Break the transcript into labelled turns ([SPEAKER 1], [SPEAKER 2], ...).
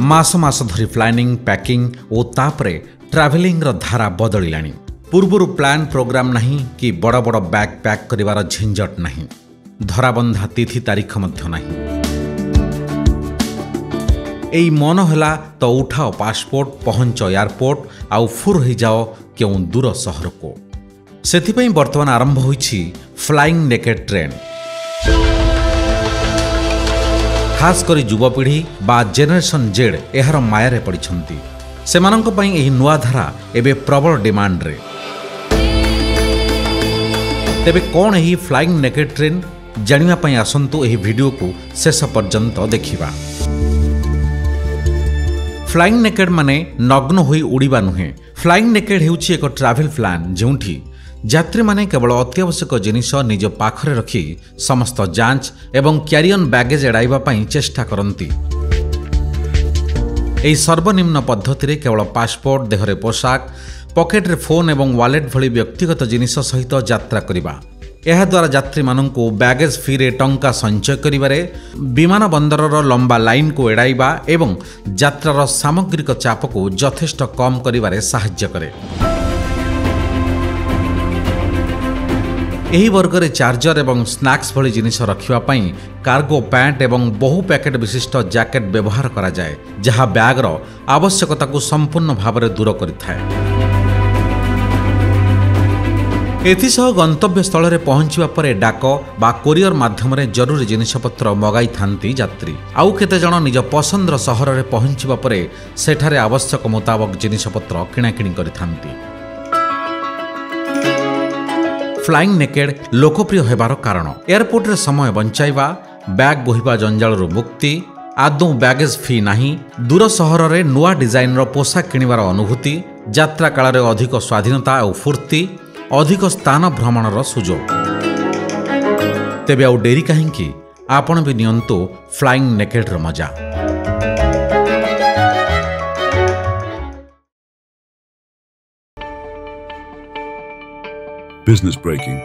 [SPEAKER 1] मास मास धरी planning packing और तापरे ट्रावेलिंग रो धारा बदलिलानी। पूर्वरु प्लान प्रोग्राम नहीं कि बड़ बड़ बैग पैक करिवार झंझट नहीं, धराबंधा तिथि तारीख मध्य नहीं। एई मन होला तो उठाओ पासपोर्ट, पहुंच एयरपोर्ट आउ फुर हो जाओ क्यों दूर सहर को। सेथिपई वर्तमान आरंभ होईछि फ्लाइंग नेकेड ट्रेन। खास करी युवपीढ़ी बा जेनेरेशन जेड एहार मायारे पड़िछंती। सेमानंक पई एही नुआ धारा एबे प्रबल डिमांड रे। तेबे कौन एही फ्लाइंग नेकेड ट्रेन जानिबा पई आसंतु एही वीडियो को शेष पर्यंत देखिबा। फ्लाइंग नेकेड माने नग्न होई उड़ीबा नुहे। फ्लाइंग नेकेड हेउछि एक ट्रैवल प्लान जेउठी यात्री माने केवल अत्यावश्यक जिनिस निज पाखरे रखी समस्त जांच एवं क्यारियन बैगेज एड़ाइबा पई चेष्टा करंती। एही सर्वनिम्न पद्धति रे केवल पासपोर्ट, देहरे पोशाक, पकेट्रे फोन एवं वालेट भली व्यक्तिगत जिनिस सहित यात्रा करिबा। यह द्वारा यात्री मानंकु बैगेज फी रे टंका संचय करिबारे, विमान बंदरर लंबा लाइन को एड़ाइबा एवं यात्रार सामग्रिक चाप को यथेष्ट कम करिबारे सहाय्य करे। एही वर्गरे चार्जर एवं स्नैक्स भली जिनिस रखिबा पई कार्गो पैंट एवं बहु पैकेट विशिष्ट जैकेट व्यवहार करा जाए, जहा बैगर आवश्यकता को संपूर्ण भाव में दूर करिथाए। एथिसह गंतव्य स्थल में पहुंचवा परे डाक बा कोरियर माध्यम जरूरी जिनिसपत्र मगाई थांती यात्री। आउ केते जण निज पसंदर सहर में पहुंचवा परे सेठारे आवश्यक मुताबक जिनिसपत्र किणाकिणी करिथांती। फ्लाइंग नेकेड लोकप्रिय हेबार कारण एयरपोर्ट रे समय बंचाइबा, बैग बोहिबा जंजालरू मुक्ति, आदौ बैगेज फी नहीं, दूर सहर रे नुआ डिजाइन रो पोशाक किनिबार अनुभूति, यात्रा काल रे अधिक स्वाधीनता और फूर्ति, अधिक स्थान भ्रमणर सुजोग। तेबे आउ डेरी काहेकि, आपण भी नियंतु फ्लाइंग नेकेड रो मजा।
[SPEAKER 2] Business breaking.